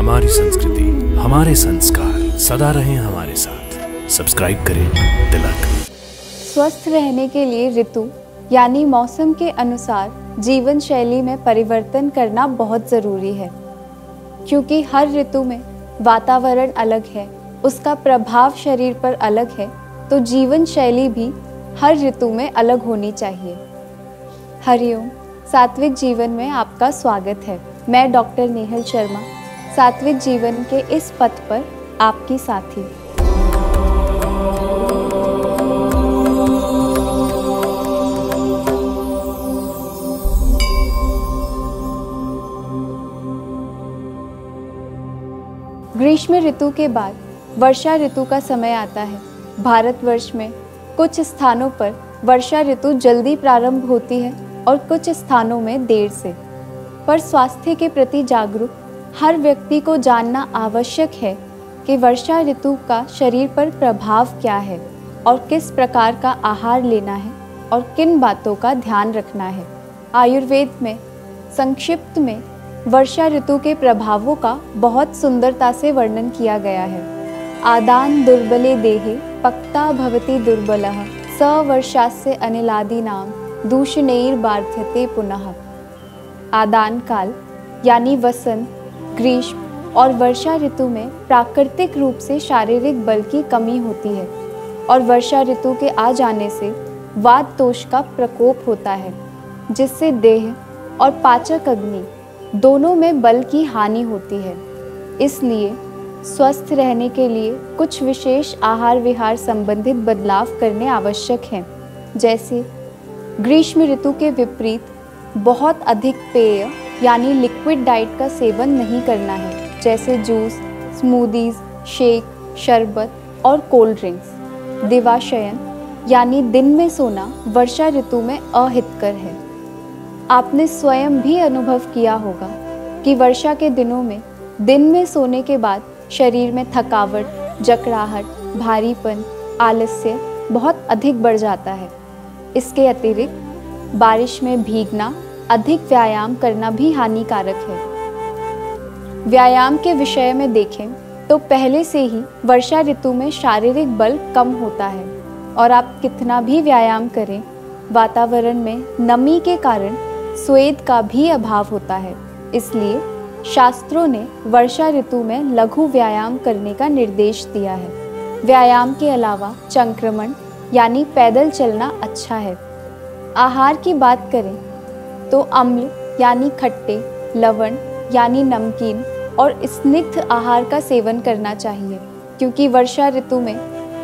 हमारी संस्कृति, हमारे संस्कार सदा रहें हमारे साथ। सब्सक्राइब करें तिलक। स्वस्थ रहने के लिए ऋतु यानी मौसम के अनुसार जीवन शैली में परिवर्तन करना बहुत ज़रूरी है, क्योंकि हर ऋतु में वातावरण अलग है, उसका प्रभाव शरीर पर अलग है, तो जीवन शैली भी हर ऋतु में अलग होनी चाहिए। हरिओम, सात्विक जीवन में आपका स्वागत है। मैं डॉक्टर नेहल शर्मा, सात्विक जीवन के इस पथ पर आपकी साथी। ग्रीष्म ऋतु के बाद वर्षा ऋतु का समय आता है। भारतवर्ष में कुछ स्थानों पर वर्षा ऋतु जल्दी प्रारंभ होती है और कुछ स्थानों में देर से। पर स्वास्थ्य के प्रति जागरूक हर व्यक्ति को जानना आवश्यक है कि वर्षा ऋतु का शरीर पर प्रभाव क्या है और किस प्रकार का आहार लेना है और किन बातों का ध्यान रखना है। आयुर्वेद में संक्षिप्त में वर्षा ऋतु के प्रभावों का बहुत सुंदरता से वर्णन किया गया है। आदान दुर्बले देहे पक्ता भवति दुर्बलः स वर्षास्य अनिलादीनाम दूषणैर्बाध्यते पुनः। आदान काल यानी वसंत, ग्रीष्म और वर्षा ऋतु में प्राकृतिक रूप से शारीरिक बल की कमी होती है और वर्षा ऋतु के आ जाने से वात दोष का प्रकोप होता है, जिससे देह और पाचक अग्नि दोनों में बल की हानि होती है। इसलिए स्वस्थ रहने के लिए कुछ विशेष आहार विहार संबंधित बदलाव करने आवश्यक हैं, जैसे ग्रीष्म ऋतु के विपरीत बहुत अधिक पेय यानी लिक्विड डाइट का सेवन नहीं करना है, जैसे जूस, स्मूदीज, शेक, शरबत और कोल्ड ड्रिंक्स। दिवाशयन यानी दिन में सोना वर्षा ऋतु में अहितकर है। आपने स्वयं भी अनुभव किया होगा कि वर्षा के दिनों में दिन में सोने के बाद शरीर में थकावट, जकड़ाहट, भारीपन, आलस्य बहुत अधिक बढ़ जाता है। इसके अतिरिक्त बारिश में भीगना, अधिक व्यायाम करना भी हानिकारक है। व्यायाम के विषय में देखें तो पहले से ही वर्षा ऋतु में शारीरिक बल कम होता है और आप कितना भी व्यायाम करें, वातावरण में नमी के कारण स्वेद का भी अभाव होता है। इसलिए शास्त्रों ने वर्षा ऋतु में लघु व्यायाम करने का निर्देश दिया है। व्यायाम के अलावा चंक्रमण यानी पैदल चलना अच्छा है। आहार की बात करें तो अम्ल यानी खट्टे, लवण यानी नमकीन और स्निग्ध आहार का सेवन करना चाहिए, क्योंकि वर्षा ऋतु में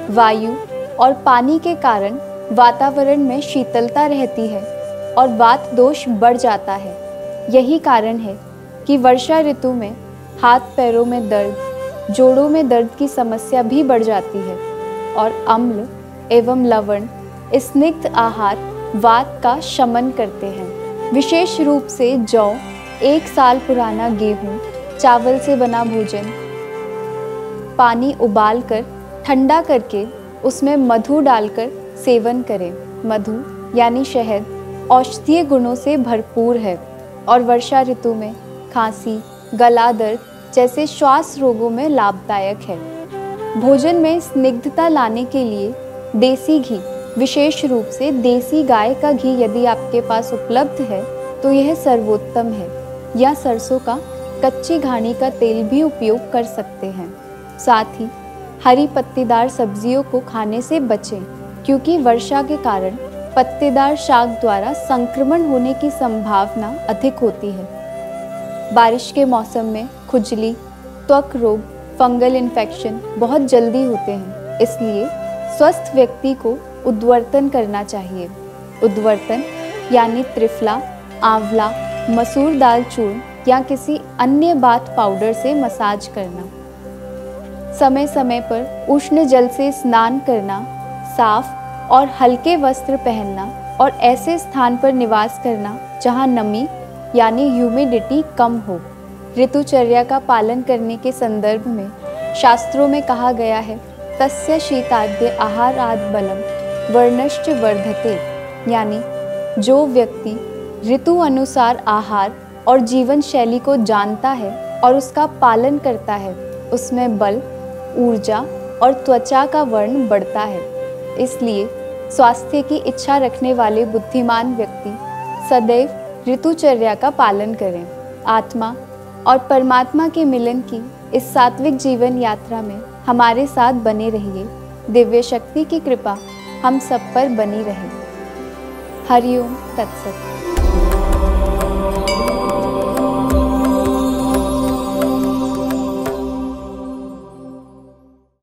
वायु और पानी के कारण वातावरण में शीतलता रहती है और वात दोष बढ़ जाता है। यही कारण है कि वर्षा ऋतु में हाथ पैरों में दर्द, जोड़ों में दर्द की समस्या भी बढ़ जाती है और अम्ल एवं लवण स्निग्ध आहार वात का शमन करते हैं। विशेष रूप से जौ, 1 साल पुराना गेहूं, चावल से बना भोजन, पानी उबालकर ठंडा करके उसमें मधु डालकर सेवन करें। मधु यानी शहद औषधीय गुणों से भरपूर है और वर्षा ऋतु में खांसी, गला दर्द जैसे श्वास रोगों में लाभदायक है। भोजन में स्निग्धता लाने के लिए देसी घी, विशेष रूप से देसी गाय का घी यदि आपके पास उपलब्ध है तो यह सर्वोत्तम है, या सरसों का कच्ची घानी का तेल भी उपयोग कर सकते हैं। साथ ही हरी पत्तेदार सब्जियों को खाने से बचें, क्योंकि वर्षा के कारण पत्तेदार शाक द्वारा संक्रमण होने की संभावना अधिक होती है। बारिश के मौसम में खुजली, त्वक रोग, फंगल इन्फेक्शन बहुत जल्दी होते हैं, इसलिए स्वस्थ व्यक्ति को उद्वर्तन करना चाहिए। उद्वर्तन यानी त्रिफला, आंवला, मसूर दाल चूर्ण या किसी अन्य बाथ पाउडर से मसाज करना। समय समय पर उष्ण जल से स्नान करना, साफ और हल्के वस्त्र पहनना और ऐसे स्थान पर निवास करना जहां नमी यानी ह्यूमिडिटी कम हो। ऋतुचर्या का पालन करने के संदर्भ में शास्त्रों में कहा गया है, तस्य शीताद्य आहाराद बलम वर्णश्च वर्धते, यानी जो व्यक्ति ऋतु अनुसार आहार और जीवन शैली को जानता है और उसका पालन करता है, उसमें बल, ऊर्जा और त्वचा का वर्ण बढ़ता है। इसलिए स्वास्थ्य की इच्छा रखने वाले बुद्धिमान व्यक्ति सदैव ऋतुचर्या का पालन करें। आत्मा और परमात्मा के मिलन की इस सात्विक जीवन यात्रा में हमारे साथ बने रहिए। दिव्य शक्ति की कृपा हम सब पर बनी रहे। हरिओम तत्सत।